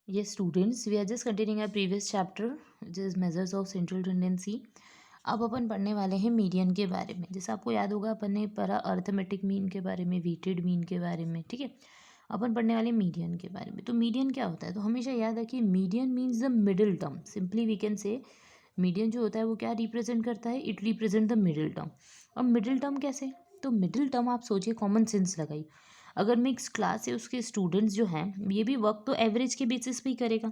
Yes, students, we are just continuing our previous chapter, which is measures of central tendency. अब अपन पढ़ने वाले हैं median के बारे में। जैसे आपको याद होगा अपन ने पढ़ा अर्थमेटिक मीन के बारे में, वेटेड मीन के बारे में, ठीक है। अपन पढ़ने वाले मीडियन के बारे में। तो मीडियन क्या होता है, तो हमेशा याद रखिए median means the middle term. Simply we can say median जो होता है वो क्या रिप्रेजेंट करता है, it represent the middle term. अब मिडिल टर्म कैसे, तो मिडिल टर्म आप सोचिए, कॉमन सेंस लगाइए। अगर मिक्स क्लास है, उसके स्टूडेंट्स जो हैं ये भी वर्क तो एवरेज के बेसिस पे ही करेगा।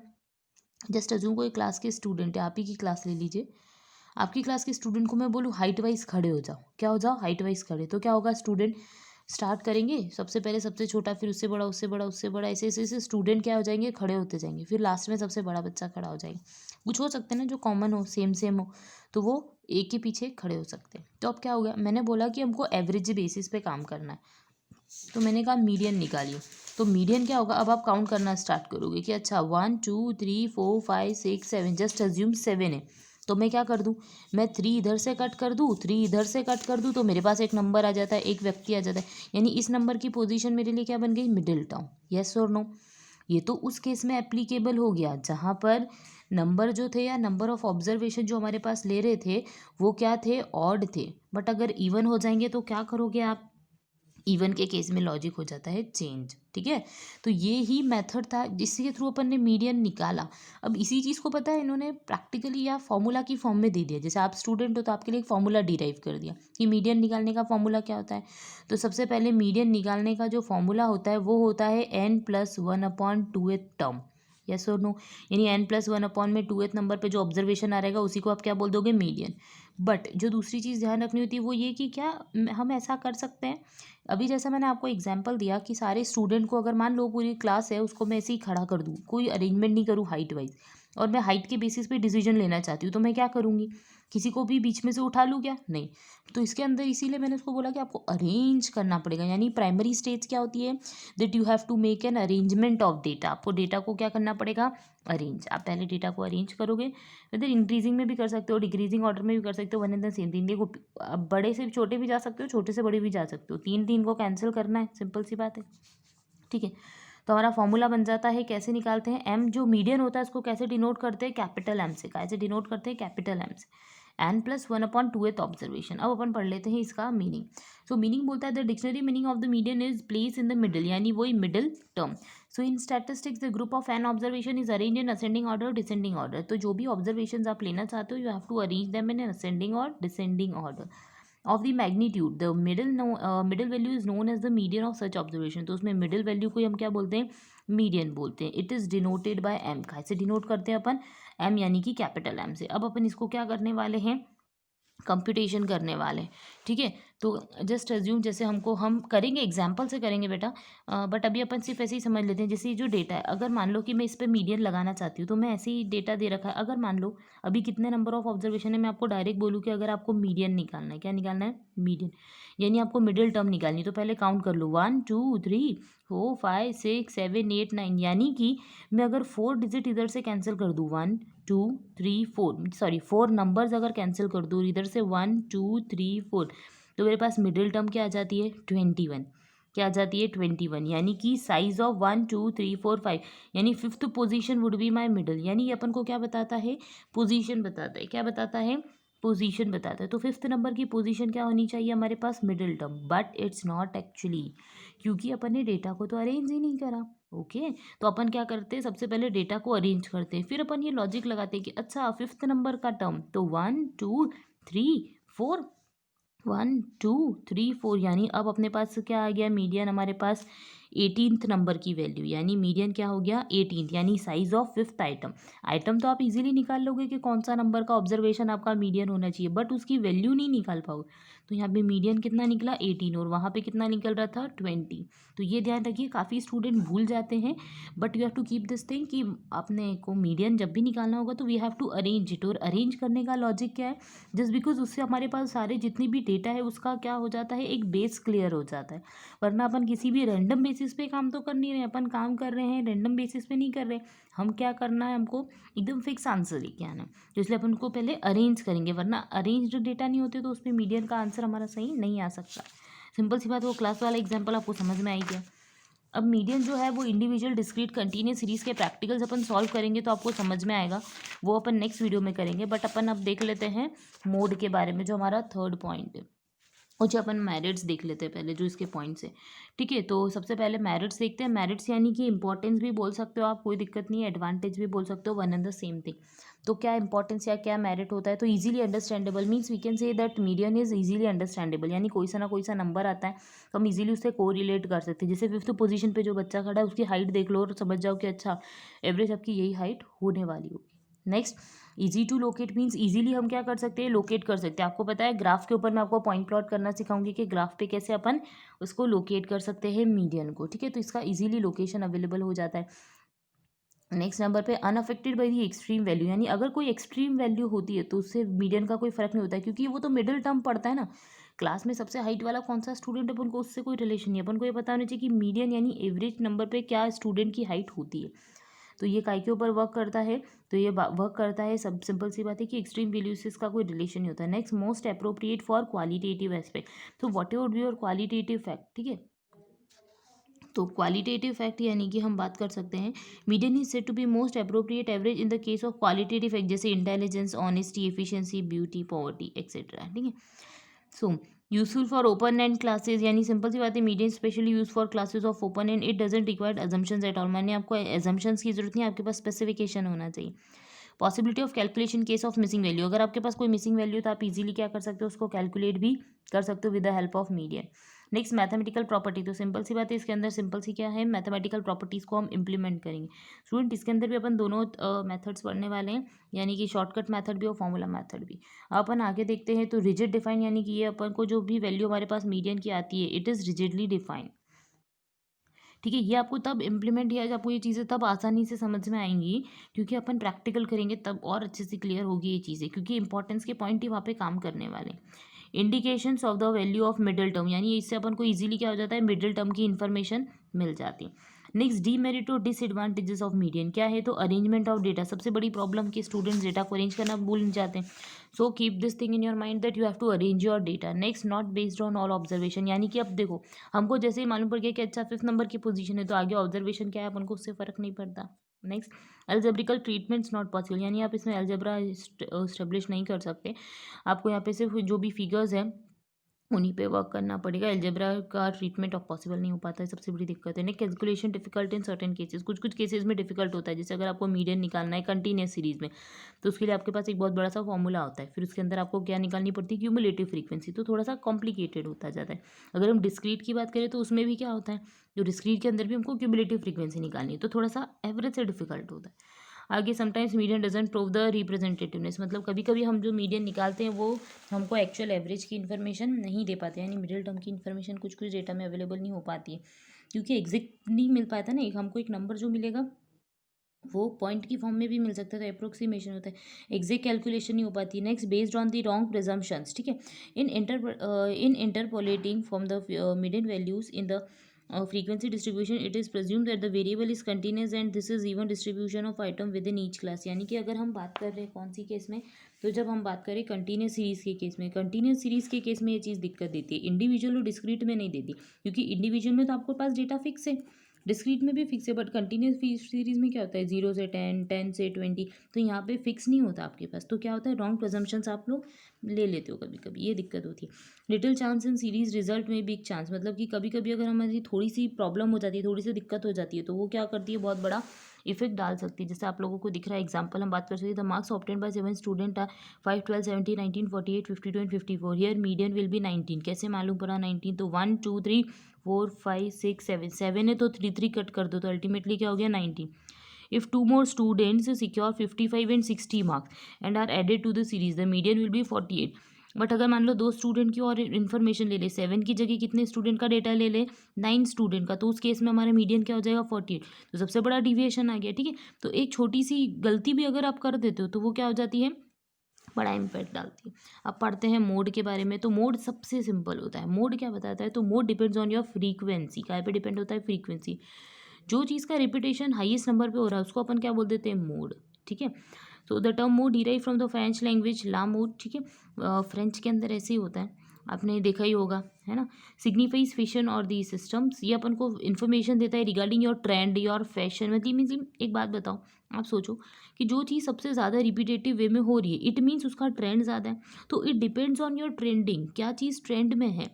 जस्ट अजूम कोई क्लास के स्टूडेंट है, आप ही की क्लास ले लीजिए। आपकी क्लास के स्टूडेंट को मैं बोलूँ हाइट वाइज खड़े हो जाओ, क्या हो जाओ, हाइट वाइज खड़े, तो क्या होगा, स्टूडेंट स्टार्ट करेंगे सबसे पहले सबसे छोटा, फिर उससे बड़ा, उससे बड़ा, उससे बड़ा, ऐसे ऐसे ऐसे स्टूडेंट क्या हो जाएंगे, खड़े होते जाएंगे, फिर लास्ट में सबसे बड़ा बच्चा खड़ा हो जाएगा। कुछ हो सकते हैं ना जो कॉमन हो, सेम सेम हो, तो वो एक के पीछे खड़े हो सकते हैं। तो अब क्या हो गया, मैंने बोला कि हमको एवरेज बेसिस पे काम करना है, तो मैंने कहा मीडियन निकालिए। तो मीडियन क्या होगा, अब आप काउंट करना स्टार्ट करोगे कि अच्छा 1 2 3 4 5 6 7, जस्ट अज्यूम 7 है। तो मैं क्या कर दूँ, मैं 3 इधर से कट कर दूँ, 3 इधर से कट कर दूँ, तो मेरे पास एक नंबर आ जाता है, एक व्यक्ति आ जाता है। यानी इस नंबर की पोजीशन मेरे लिए क्या बन गई, मिडिल टर्म। यस और नो। ये तो उस केस में एप्लीकेबल हो गया जहाँ पर नंबर जो थे या नंबर ऑफ ऑब्जर्वेशन जो हमारे पास ले रहे थे वो क्या थे, ऑड थे। बट अगर इवन हो जाएंगे तो क्या करोगे आप, इवन के केस में लॉजिक हो जाता है चेंज, ठीक है। तो ये ही मेथड था जिसके थ्रू अपन ने मीडियन निकाला। अब इसी चीज़ को पता है इन्होंने प्रैक्टिकली या फॉर्मूला की फॉर्म में दे दिया। जैसे आप स्टूडेंट हो तो आपके लिए एक फॉर्मूला डिराइव कर दिया कि मीडियन निकालने का फॉर्मूला क्या होता है। तो सबसे पहले मीडियन निकालने का जो फॉर्मूला होता है वो होता है n+1/2th टर्म। यस और नो। यानी n+1 में 2th नंबर पे जो ऑब्जर्वेशन आ रहेगा उसी को आप क्या बोल दोगे, मीडियन। बट जो दूसरी चीज़ ध्यान रखनी होती है वो ये कि क्या हम ऐसा कर सकते हैं, अभी जैसा मैंने आपको एग्जांपल दिया कि सारे स्टूडेंट को अगर मान लो पूरी क्लास है उसको मैं ऐसे ही खड़ा कर दूँ, कोई अरेंजमेंट नहीं करूँ हाइट वाइज, और मैं हाइट के बेसिस पे डिसीजन लेना चाहती हूँ, तो मैं क्या करूँगी, किसी को भी बीच में से उठा लूँ क्या, नहीं। तो इसके अंदर इसीलिए मैंने उसको बोला कि आपको अरेंज करना पड़ेगा। यानी प्राइमरी स्टेज क्या होती है, that you have to make an arrangement of data. आपको डेटा को क्या करना पड़ेगा, अरेंज। आप पहले डेटा को अरेंज करोगे, फिर इंक्रीजिंग में भी कर सकते हो, डिक्रीजिंग ऑर्डर में भी कर सकते हो, one and the same thing. देखो अब बड़े से छोटे भी जा सकते हो, छोटे से बड़े भी जा सकते हो, 3 3 को कैंसिल करना है, सिंपल सी बात है, ठीक है। तो हमारा फॉर्मूला बन जाता है, कैसे निकालते हैं, एम जो मीडियन होता है उसको कैसे डिनोट करते हैं, कैपिटल एम से। कैसे डिनोट करते हैं, कैपिटल एम से। n+1/2th observation. अब अपन पढ़ लेते हैं इसका मीनिंग। सो मीनिंग बोलता है the dictionary meaning of the median is place in the middle, यानी वही middle term. So in statistics the group of n observation is arrange in ascending order, descending order. तो जो भी ऑब्जर्वेशन आप लेना चाहते हो you have to arrange them in ascending और descending order of the magnitude. The middle value is known as the median of such observation. तो उसमें मिडिल वैल्यू को हम क्या बोलते हैं, मीडियन बोलते हैं। It is denoted by M. कैसे डिनोट करते हैं अपन, एम यानी कि कैपिटल एम से। अब अपन इसको क्या करने वाले हैं, कंप्यूटेशन करने वाले हैं, ठीक है। तो जस्ट अज्यूम जैसे हम करेंगे, एग्जाम्पल से करेंगे बेटा, बट अभी अपन सिर्फ ऐसे ही समझ लेते हैं। जैसे ये जो डेटा है, अगर मान लो कि मैं इस पर मीडियन लगाना चाहती हूँ, तो मैं ऐसे ही डेटा दे रखा है। अगर मान लो अभी कितने नंबर ऑफ ऑब्जर्वेशन है, मैं आपको डायरेक्ट बोलूँ कि अगर आपको मीडियन निकालना है, क्या निकालना है, मीडियन, यानी आपको मिडिल टर्म निकालनी है। तो पहले काउंट कर लो, 1 2 3 4 5 6 7 8 9, यानी कि मैं अगर 4 डिजिट इधर से कैंसिल कर दूँ, 1 2 3 4, सॉरी 4 नंबर्स अगर कैंसिल कर दूँ इधर से 1 2 3 4, तो मेरे पास मिडिल टर्म क्या आ जाती है, 21। क्या आ जाती है, 21। यानी कि साइज ऑफ 1 2 3 4 5, यानी fifth position would be my middle. यानी ये अपन को क्या बताता है, पोजीशन बताता है। क्या बताता है, पोजीशन बताता है। तो फिफ्थ नंबर की पोजीशन क्या होनी चाहिए हमारे पास, middle term. But it's not actually, क्योंकि अपन ने डेटा को तो अरेंज ही नहीं करा। ओके तो अपन क्या करते हैं, सबसे पहले डेटा को अरेंज करते हैं, फिर अपन ये लॉजिक लगाते हैं कि अच्छा फिफ्थ नंबर का टर्म, तो 1 2 3 4, 1 2 3 4, यानी अब अपने पास क्या आ गया, मीडियन हमारे पास 18th नंबर की वैल्यू, यानी मीडियन क्या हो गया, 18th, यानी size of fifth item. Item तो आप इजीली निकाल लोगे कि कौन सा नंबर का ऑब्जर्वेशन आपका मीडियन होना चाहिए, बट उसकी वैल्यू नहीं निकाल पाओगे। तो यहाँ पे मीडियन कितना निकला, 18, और वहाँ पे कितना निकल रहा था, 20। तो ये ध्यान रखिए, काफ़ी स्टूडेंट भूल जाते हैं, but you have to keep this thing कि अपने को मीडियन जब भी निकालना होगा तो we have to arrange it. और अरेंज करने का लॉजिक क्या है, जस्ट बिकॉज उससे हमारे पास सारे जितनी भी डेटा है उसका क्या हो जाता है, एक बेस क्लियर हो जाता है। वरना अपन किसी भी रैंडम बेसिस पे काम तो कर नहीं रहे, अपन काम कर रहे हैं रैंडम बेसिस पे नहीं कर रहे। हम क्या करना है, हमको एकदम फिक्स आंसर लेके आना है, तो इसलिए अपन उनको पहले अरेंज करेंगे, वरना अरेंज्ड डेटा नहीं होते तो उसमें मीडियन का आंसर हमारा सही नहीं आ सकता। सिंपल सी बात, वो क्लास वाला एग्जाम्पल आपको समझ में आई गया। अब मीडियन जो है वो इंडिविजुअल डिस्क्रीट कंटिन्यूस सीरीज के प्रैक्टिकल्स अपन सॉल्व करेंगे तो आपको समझ में आएगा, वो अपन नेक्स्ट वीडियो में करेंगे। बट अपन अब देख लेते हैं मोड के बारे में, जो हमारा थर्ड पॉइंट है। अच्छा, अपन मेरिट्स देख लेते हैं पहले, जो इसके पॉइंट्स है। ठीक है, तो सबसे पहले मेरिट्स देखते हैं। मेरिट्स यानी कि इंपॉर्टेंस भी बोल सकते हो आप, कोई दिक्कत नहीं है, एडवांटेज भी बोल सकते हो, one and the same thing. तो क्या इंपॉर्टेंस या क्या मेरिट होता है, तो easily understandable means we can say that median is easily understandable, यानी कोई सा ना कोई सा नंबर आता है तो हम इजीली उससे को रिलेट कर सकते हैं। जैसे 5th पोजीशन पे जो बच्चा खड़ा है उसकी हाइट देख लो और समझ जाओ कि अच्छा एवरेज आपकी यही हाइट होने वाली होगी। Next, easy to locate means easily हम क्या कर सकते हैं, लोकेट कर सकते हैं। आपको पता है ग्राफ के ऊपर मैं आपको पॉइंट प्लॉट करना सिखाऊंगी कि ग्राफ पे कैसे अपन उसको लोकेट कर सकते हैं मीडियन को। ठीक है, तो इसका इजीली लोकेशन अवेलेबल हो जाता है। नेक्स्ट नंबर पे unaffected by the extreme value, यानी अगर कोई एक्सट्रीम वैल्यू होती है तो उससे मीडियन का कोई फर्क नहीं होता है, क्योंकि वो तो मिडिल टर्म पड़ता है ना। क्लास में सबसे हाइट वाला कौन सा स्टूडेंट है अपन को उससे कोई रिलेशन नहीं है। अपन को ये पता होना चाहिए कि मीडियन यानी एवरेज नंबर पे क्या स्टूडेंट की हाइट होती है। तो ये काय के ऊपर वर्क करता है, तो ये वर्क करता है, सब सिंपल सी बात है कि एक्सट्रीम वैल्यू से इसका कोई रिलेशन नहीं होता है। Next, most appropriate for qualitative aspect, तो वॉट एवर बी और क्वालिटेटिव फैक्ट। ठीक है, तो क्वालिटेटिव फैक्ट यानी कि हम बात कर सकते हैं median is said to be most appropriate average in the case of qualitative fact, जैसे intelligence, honesty, efficiency, beauty, poverty etcetera. ठीक है, so useful for open end classes, यानी सिंपल सी बात है median specially use for classes of open end, it doesn't require assumptions at all, माने आपको assumptions की जरूरत नहीं, आपके पास स्पेसिफिकेशन होना चाहिए। Possibility of calculation case of missing value, अगर आपके पास कोई मिसिंग वैल्यू तो आप इजीली क्या कर सकते हो, उसको कैलकुलेट भी कर सकते हो with the help of median. Next, mathematical property, तो सिंपल सी बात है इसके अंदर, सिंपल सी क्या है, मैथमेटिकल प्रॉपर्टीज़ को हम इंप्लीमेंट करेंगे। स्टूडेंट इसके अंदर भी अपन दोनों मेथड्स पढ़ने वाले हैं, यानी कि शॉर्टकट मेथड भी और फॉर्मूला मेथड भी। अपन आगे देखते हैं, तो रिजिड डिफाइन, यानी कि ये अपन को जो भी वैल्यू हमारे पास मीडियन की आती है इट इज़ रिजिडली डिफाइंड। ठीक है, ये आपको तब इम्प्लीमेंट किया, आपको ये चीज़ें तब आसानी से समझ में आएंगी क्योंकि अपन प्रैक्टिकल करेंगे तब और अच्छे से क्लियर होगी ये चीज़ें, क्योंकि इंपॉर्टेंस के पॉइंट ही वहाँ पे काम करने वाले। Indications of the value of middle term, यानी इससे अपन को इजीली क्या हो जाता है, मिडिल टर्म की इन्फॉर्मेशन मिल जाती है। नेक्स्ट, डीमेरिट और डिसएडवांटेजेस ऑफ मीडियन क्या है, तो अरेंजमेंट ऑफ डेटा, सबसे बड़ी प्रॉब्लम कि स्टूडेंट्स डेटा को अरेंज करना भूल जाते हैं। So keep this thing in your mind that you have to arrange your data. Next, not based on all observation, यानी कि अब देखो हमको जैसे ही मालूम पड़ गया कि अच्छा 5th नंबर की पोजीशन है तो आगे ऑब्जर्वेशन क्या है अपन को उससे फ़र्क नहीं पड़ता। Next, algebraical treatments not possible, यानी आप इसमें एल्जेब्रा इस्टेब्लिश नहीं कर सकते, आपको यहाँ पे सिर्फ जो भी फिगर्स हैं उन्हीं पे वर्क करना पड़ेगा। अलजेब्रा का ट्रीटमेंट ऑफ पॉसिबल नहीं हो पाता है, सबसे बड़ी दिक्कत है। नहीं, calculation difficult in certain cases, कुछ कुछ केसेस में डिफिकल्ट होता है, जैसे अगर आपको मीडियन निकालना है कंटिन्यूस सीरीज में तो उसके लिए आपके पास एक बहुत बड़ा सा फॉर्मूला होता है, फिर उसके अंदर आपको क्या निकालनी पड़ती है, क्यूमुलेटिव फ्रीक्वेंसी, तो थोड़ा सा कॉम्प्लिकेटेड होता जाता है। अगर हम डिस्क्रीट की बात करें तो उसमें भी क्या होता है, जो डिस्क्रीट के अंदर भी हमको क्यूमुलेटिव फ्रीक्वेंसी निकालनी है, तो थोड़ा सा एवरेज से डिफिकल्ट होता है। आगे, sometimes median doesn't prove the representativeness, मतलब कभी कभी हम जो मीडियन निकालते हैं वो हमको एक्चुअल एवरेज की इन्फॉर्मेशन नहीं दे पाते, यानी मिडिल टर्म की इन्फॉर्मेशन कुछ कुछ डेटा में अवेलेबल नहीं हो पाती है, क्योंकि एग्जैक्ट नहीं मिल पाता ना। एक हमको एक नंबर जो मिलेगा वो पॉइंट की फॉर्म में भी मिल सकता है, तो अप्रोक्सीमेशन होता है, एग्जैक्ट कैलकुलेशन नहीं हो पाती। Next, based on the wrong presumptions, ठीक है, in interpolating from the median values in the frequency distribution it is presumed that the variable is continuous and this is even distribution of item within each class, यानी कि अगर हम बात कर रहे हैं कौन सी केस में, तो जब हम बात करें कंटिन्यूस सीरीज़ के केस में, कंटिन्यूस सीरीज़ के केस में ये चीज़ दिक्कत देती है, इंडिविजुअल और डिस्क्रीट में नहीं देती, क्योंकि इंडिविजुअल में तो आपके पास डेटा फिक्स है, डिस्क्रीट में भी फिक्स है, बट कंटिन्यूस सीरीज़ में क्या होता है 0 से 10, 10 से 20, तो यहाँ पे फिक्स नहीं होता आपके पास, तो क्या होता है रॉन्ग प्रजम्पशंस आप लोग ले लेते हो, कभी कभी ये दिक्कत होती है। Little chance in series result में बिग चांस, मतलब कि कभी कभी अगर हमारी थोड़ी सी प्रॉब्लम हो जाती है, थोड़ी सी दिक्कत हो जाती है, तो वो क्या करती है, बहुत बड़ा इफेक्ट डाल सकती है। जैसे आप लोगों को दिख रहा है एग्जांपल हम बात कर सकते हैं, the marks obtain by 7 student are 5, 12, 17, 19, 48, 52 and 54, here median will be 19, कैसे मालूम पड़ा 19, तो 1 2 3 4 5 6 7, 7 है तो 3 3 कट कर दो, तो अल्टीमेटली क्या हो गया 19। If two more students secure 55 and 60 marks and are added to the series, the median will be 48. But अगर मान लो 2 स्टूडेंट की और इन्फॉर्मेशन ले ले, 7 की जगह कितने स्टूडेंट का डेटा ले ले, 9 स्टूडेंट का, तो उस केस में हमारा मीडियन क्या हो जाएगा 48, तो सबसे बड़ा डिविएशन आ गया। ठीक है, तो एक छोटी सी गलती भी अगर आप कर देते हो तो वो क्या हो जाती है, बड़ा इम्पैक्ट डालती है। अब पढ़ते हैं मोड के बारे में, तो मोड सबसे सिंपल होता है। मोड क्या बताता है, तो mode depends on your frequency, क्या पे डिपेंड होता है, फ्रीक्वेंसी, जो चीज़ का रिपीटेशन हाईएस्ट नंबर पे हो रहा है उसको अपन क्या बोल देते हैं, मोड। ठीक है, तो the term mode derive from the French language la mode, ठीक है, फ्रेंच के अंदर ऐसे ही होता है, आपने देखा ही होगा, है ना। सिग्निफाइज फैशन और दी सिस्टम्स, ये अपन को इन्फॉर्मेशन देता है regarding your trend, your fashion. मतलब मीन्स एक बात बताओ, आप सोचो कि जो चीज़ सबसे ज़्यादा रिपीटेटिव वे में हो रही है, इट मीन्स उसका ट्रेंड ज़्यादा है। तो it depends on your trending, क्या चीज़ ट्रेंड में है,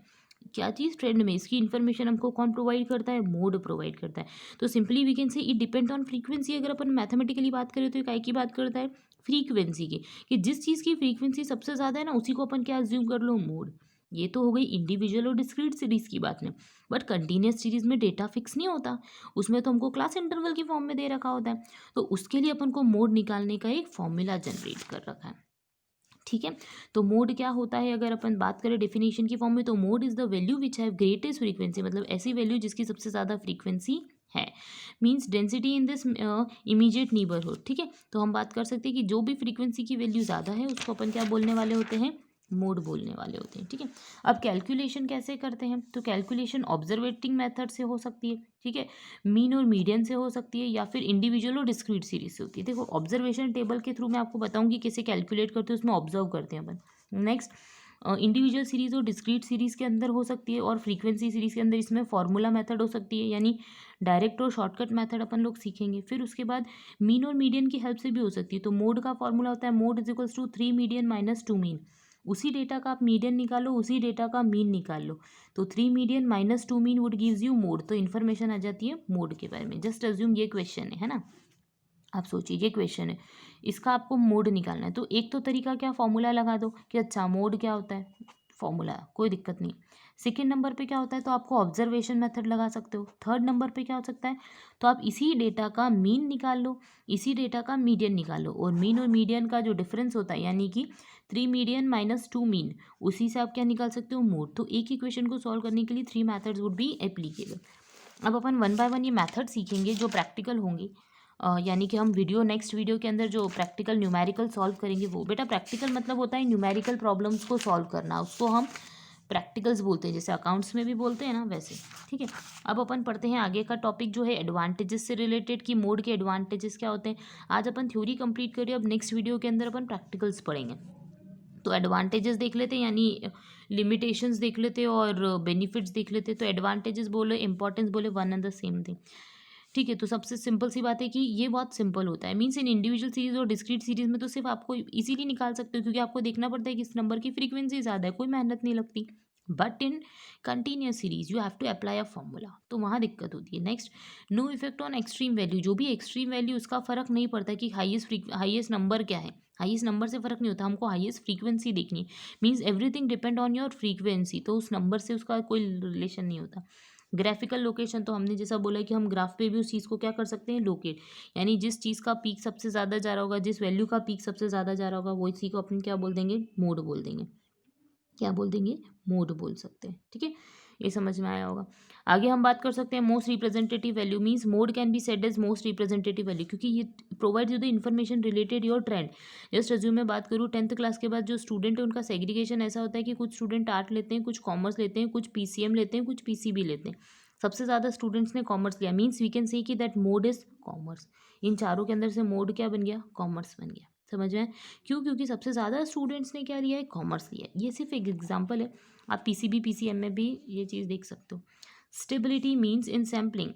क्या चीज़ ट्रेंड में, इसकी इन्फॉर्मेशन हमको कौन प्रोवाइड करता है, मोड प्रोवाइड करता है। तो simply we can say it depend on frequency. अगर अपन मैथमेटिकली बात करें तो ये काय की बात करता है, फ्रीक्वेंसी की, कि जिस चीज़ की फ्रीक्वेंसी सबसे ज़्यादा है ना, उसी को अपन क्या अज्यूम कर लो, मोड। ये तो हो गई इंडिविजुअल और डिस्क्रीट सीरीज की बात में। बट कंटिन्यूस सीरीज में डेटा फिक्स नहीं होता, उसमें तो हमको क्लास इंटरवल की फॉर्म में दे रखा होता है। तो उसके लिए अपन को मोड निकालने का एक फॉर्मूला जनरेट कर रखा है, ठीक है। तो मोड क्या होता है, अगर अपन बात करें डेफिनेशन की फॉर्म में, तो mode is the value which have greatest frequency, मतलब ऐसी वैल्यू जिसकी सबसे ज़्यादा फ्रीक्वेंसी है। Means density in this immediate neighbourhood, ठीक है। तो हम बात कर सकते हैं कि जो भी फ्रीक्वेंसी की वैल्यू ज़्यादा है उसको अपन क्या बोलने वाले होते हैं, मोड बोलने वाले होते हैं, ठीक है। अब कैलकुलेशन कैसे करते हैं, तो कैलकुलेशन ऑब्जर्वेटिंग मेथड से हो सकती है, ठीक है, मीन और मीडियन से हो सकती है, या फिर इंडिविजुअल और डिस्क्रीट सीरीज से होती है। देखो ऑब्जर्वेशन टेबल के थ्रू मैं आपको बताऊंगी कैसे कैलकुलेट करते हैं, उसमें ऑब्जर्व करते हैं अपन। नेक्स्ट, इंडिविजुअल सीरीज और डिस्क्रीट सीरीज के अंदर हो सकती है, और फ्रीक्वेंसी सीरीज के अंदर इसमें फॉर्मूला मेथड हो सकती है, यानी डायरेक्ट और शॉर्टकट मेथड अपन लोग सीखेंगे। फिर उसके बाद मीन और मीडियन की हेल्प से भी हो सकती है। तो मोड का फॉर्मूला होता है mode is equals to 3 median minus 2 mean. उसी डेटा का आप मीडियन निकालो, उसी डेटा का मीन निकाल लो, तो 3 median minus 2 mean would gives you mode. तो इन्फॉर्मेशन आ जाती है मोड के बारे में। जस्ट अज्यूम ये क्वेश्चन है ना, आप सोचिए ये क्वेश्चन है, इसका आपको मोड निकालना है। तो एक तो तरीका क्या, फॉर्मूला लगा दो कि अच्छा मोड क्या होता है, फॉर्मूला, कोई दिक्कत नहीं। सेकेंड नंबर पे क्या होता है, तो आपको ऑब्जर्वेशन मेथड लगा सकते हो। थर्ड नंबर पे क्या हो सकता है, तो आप इसी डेटा का मीन निकाल लो, इसी डेटा का मीडियन निकाल लो, और मीन और मीडियन का जो डिफरेंस होता है, यानी कि 3 मीडियन माइनस 2 मीन, उसी से आप क्या निकाल सकते हो, मोड। तो एक ही क्वेश्चन को सॉल्व करने के लिए 3 मैथड्स वुड बी एप्लीकेबल। अब अपन वन बाय वन ये मैथड सीखेंगे जो प्रैक्टिकल होंगे, यानी कि हम नेक्स्ट वीडियो के अंदर जो प्रैक्टिकल न्यूमेरिकल सॉल्व करेंगे वो। बेटा प्रैक्टिकल मतलब होता है न्यूमेरिकल प्रॉब्लम्स को सॉल्व करना, उसको हम प्रैक्टिकल्स बोलते हैं, जैसे अकाउंट्स में भी बोलते हैं ना वैसे, ठीक है। अब अपन पढ़ते हैं आगे का टॉपिक जो है एडवांटेजेस से रिलेटेड, कि मोड के एडवांटेजेस क्या होते हैं। आज अपन थ्योरी कंप्लीट करिए, अब नेक्स्ट वीडियो के अंदर अपन प्रैक्टिकल्स पढ़ेंगे। तो एडवांटेजेस देख लेते हैं, यानी लिमिटेशंस देख लेते हैं और बेनिफिट्स देख लेते हैं। तो एडवांटेजेस बोले, इंपॉर्टेंस बोले, one and the same thing, ठीक है। तो सबसे सिंपल सी बात है कि ये बहुत सिंपल होता है। मीन्स इन इंडिविजुअल सीरीज और डिस्क्रीट सीरीज में तो सिर्फ आपको इजीली निकाल सकते हो, क्योंकि आपको देखना पड़ता है कि इस नंबर की फ्रीक्वेंसी ज़्यादा है, कोई मेहनत नहीं लगती। But in continuous series you have to apply a formula, तो वहाँ दिक्कत होती है। Next, no effect on extreme value, जो भी एक्सट्रीम वैल्यू उसका फर्क नहीं पड़ता कि हाईएस्ट नंबर क्या है, हाईएस्ट नंबर से फर्क नहीं होता, हमको हाईएस्ट फ्रीक्वेंसी देखनी। Means everything depend on your frequency, तो उस नंबर से उसका कोई रिलेशन नहीं होता। ग्राफिकल लोकेशन, तो हमने जैसा बोला कि हम ग्राफ पे भी उस चीज़ को क्या कर सकते हैं, लोकेट, यानी जिस चीज़ का पीक सबसे ज़्यादा जा रहा होगा, जिस वैल्यू का पीक सबसे ज़्यादा जा रहा होगा, वो इसी को अपन क्या बोल देंगे, मोड बोल देंगे। क्या बोल देंगे, मोड बोल सकते हैं, ठीक है। ये समझ में आया होगा। आगे हम बात कर सकते हैं most representative value. Means mode can be said as most representative value, क्योंकि ये provide you the information related your trend. Just resume में बात करूँ, 10th क्लास के बाद जो स्टूडेंट है उनका सेग्रीगेशन ऐसा होता है कि कुछ स्टूडेंट आर्ट लेते हैं, कुछ कॉमर्स लेते हैं, कुछ पीसीएम लेते हैं, कुछ पीसीबी लेते हैं। सबसे ज़्यादा स्टूडेंट्स ने कॉमर्स लिया, मीन्स वी कैन से कि दैट मोड इज कॉमर्स। इन चारों के अंदर से मोड क्या बन गया, कॉमर्स बन गया। समझ में? क्यों? क्योंकि सबसे ज़्यादा स्टूडेंट्स ने क्या लिया है, कॉमर्स लिया है। ये सिर्फ एक एग्जांपल है, आप पीसीबी पीसीएम में भी ये चीज़ देख सकते हो। Stability means in sampling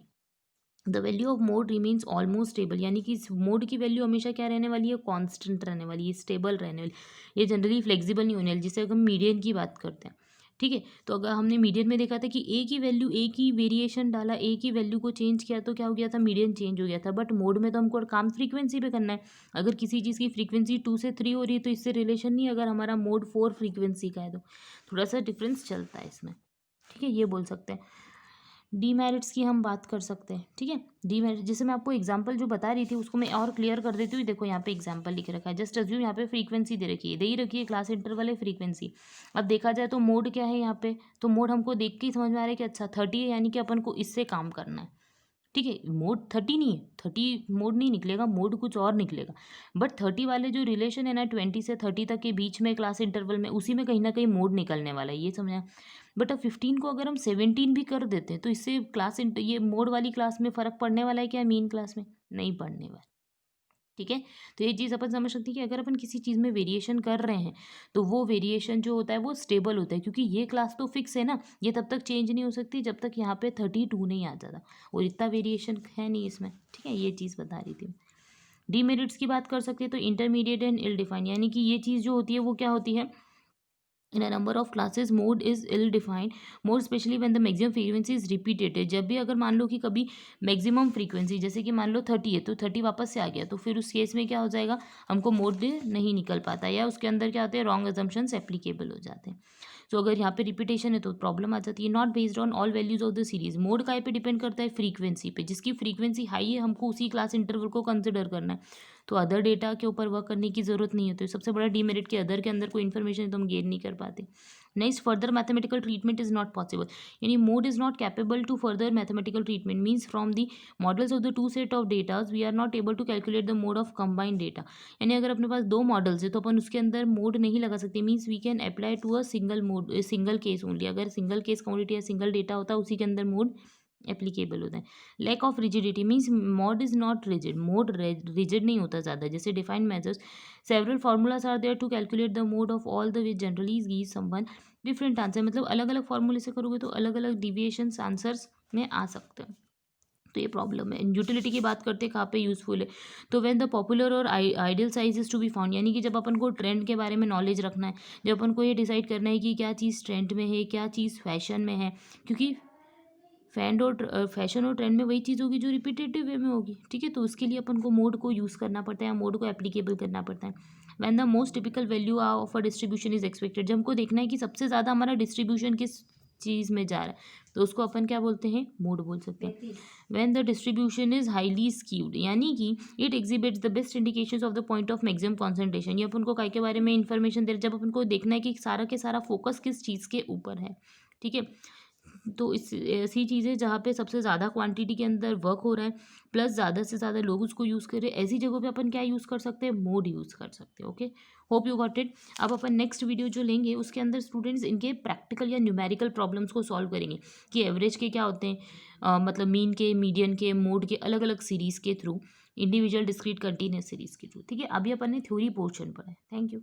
the value of mode remains almost stable, यानी कि इस मोड की वैल्यू हमेशा क्या रहने वाली है, कांस्टेंट रहने वाली है, स्टेबल रहने वाली, ये जनरली फ्लेक्सिबल नहीं होने वाली। जिससे हम मीडियन की बात करते हैं, ठीक है। तो अगर हमने मीडियन में देखा था कि एक ही वैल्यू, एक ही वेरिएशन डाला, एक ही वैल्यू को चेंज किया तो क्या हो गया था, मीडियन चेंज हो गया था। बट मोड में तो हमको काम फ्रीक्वेंसी पे करना है। अगर किसी चीज़ की फ्रीक्वेंसी 2 से 3 हो रही है तो इससे रिलेशन नहीं, अगर हमारा मोड 4 फ्रीक्वेंसी का है तो थोड़ा सा डिफरेंस चलता है इसमें, ठीक है। ये बोल सकते हैं। डीमेरिट्स की हम बात कर सकते हैं, ठीक है। डीमेरिट, जैसे मैं आपको एग्जांपल जो बता रही थी उसको मैं और क्लियर कर देती हूँ। देखो यहाँ पे एग्जांपल लिख रखा है, जस्ट अज्यूम यहाँ पे फ्रीक्वेंसी दे रखी है, दे ही रखी है, क्लास इंटरवल है, फ्रीक्वेंसी। अब देखा जाए तो मोड क्या है यहाँ पे, तो मोड हमको देख के ही समझ में आ रहा है कि अच्छा 30 है, यानी कि अपन को इससे काम करना है, ठीक है। मोड 30 नहीं है, 30 मोड नहीं निकलेगा, मोड कुछ और निकलेगा। बट 30 वाले जो रिलेशन है ना, 20 से 30 तक के बीच में क्लास इंटरवल में, उसी में कहीं ना कहीं मोड निकलने वाला है, ये समझा। बट अब 15 को अगर हम 17 भी कर देते हैं तो इससे ये मोड वाली क्लास में फ़र्क पड़ने वाला है क्या, मीन क्लास में नहीं पड़ने वाला, ठीक है। तो ये चीज़ अपन समझ सकते हैं कि अगर अपन किसी चीज़ में वेरिएशन कर रहे हैं तो वो वेरिएशन जो होता है वो स्टेबल होता है, क्योंकि ये क्लास तो फिक्स है ना, ये तब तक चेंज नहीं हो सकती जब तक यहाँ पे 32 नहीं आ जाता, और इतना वेरिएशन है नहीं इसमें। ठीक है, ये चीज़ बता रही थी। डीमेरिट्स की बात कर सकते हैं तो इंटरमीडिएट एंड इल डिफाइंड, यानी कि ये चीज़ जो होती है वो क्या होती है, in a number of classes mode is ill defined, more especially when the maximum frequency is repeated। जब भी अगर मान लो कि कभी मैक्सिमम फ्रीक्वेंसी जैसे कि मान लो 30 है तो 30 वापस से आ गया, तो फिर उस केस में क्या हो जाएगा, हमको मोड नहीं निकल पाता, या उसके अंदर क्या होते हैं, रॉन्ग अजम्पशंस एप्लीकेबल हो जाते हैं। तो अगर यहाँ पे रिपीटेशन है तो प्रॉब्लम आ जाती है। Not based on all values of the series, mode काय पे डिपेंड करता है, फ्रीक्वेंसी पे, जिसकी फ्रीक्वेंसी हाई है हमको उसी क्लास इंटरवल को कंसिडर करना है, तो अदर डेटा के ऊपर वर्क करने की जरूरत नहीं होती। तो सबसे बड़ा डीमेरिट के अदर के अंदर कोई इन्फॉर्मेशन है तो हम गेन नहीं कर पाते। Next, further mathematical treatment is not possible, यानी mode is not capable to further mathematical treatment, means from the models of the two set of datas we are not able to calculate the mode of combined data. यानी अगर अपने पास दो models है तो अपन उसके अंदर mode नहीं लगा सकते, means we can apply to a single mode, single case only. अगर सिंगल केस कम्युनिटी या सिंगल डेटा होता है उसी के अंदर मोड एप्लीकेबल होता है। Lack of rigidity means mode is not rigid, mode rigid नहीं होता ज़्यादा। जैसे defined measures, several formulas are there to calculate the mode of all the which generally give someone different answer, मतलब अलग अलग फार्मूले से करोगे तो अलग अलग डिविएशंस आंसर्स में आ सकते हैं, तो ये प्रॉब्लम है। यूटिलिटी की बात करते हैं कहाँ पे यूजफुल है, तो व्हेन द पॉपुलर और ideal size is to be found, यानी कि जब अपन को ट्रेंड के बारे में नॉलेज रखना है, जब अपन को ये डिसाइड करना है कि क्या चीज़ ट्रेंड में है, क्या चीज़ फैशन में है, क्योंकि फैशन और ट्रेंड में वही चीज़ होगी जो रिपीटेटिव वे में होगी। ठीक है, तो उसके लिए अपन को मोड को यूज़ करना पड़ता है, मोड को एप्लीकेबल करना पड़ता है। When the most typical value of a distribution is expected, जब हमको देखना है कि सबसे ज़्यादा हमारा डिस्ट्रीब्यूशन किस चीज़ में जा रहा है, तो उसको अपन क्या बोलते हैं, मोड बोल सकते हैं। When the distribution is highly skewed, यानी कि it exhibits the best indications of the point of maximum concentration, ये अपन को काय के बारे में इन्फॉर्मेशन दे रहे, जब अपन को देखना है कि सारा के सारा फोकस किस चीज़ के ऊपर है। ठीक है, तो इस ऐसी चीज़ें जहाँ पे सबसे ज़्यादा क्वांटिटी के अंदर वर्क हो रहा है, प्लस ज़्यादा से ज़्यादा लोग उसको यूज़ कर रहे हैं, ऐसी जगहों पे अपन क्या यूज़ कर सकते हैं, मोड यूज़ कर सकते हैं। Okay, hope you got it. अब अपन नेक्स्ट वीडियो जो लेंगे उसके अंदर स्टूडेंट्स इनके प्रैक्टिकल या न्यूमेरिकल प्रॉब्लम्स को सॉल्व करेंगे कि एवरेज के क्या होते हैं, मतलब मीन के, मीडियन के, मोड के, अलग अलग सीरीज़ के through, individual discrete continuous series के थ्रू। ठीक है, अभी अपन ने थ्योरी पोर्शन पढ़ा है। Thank you.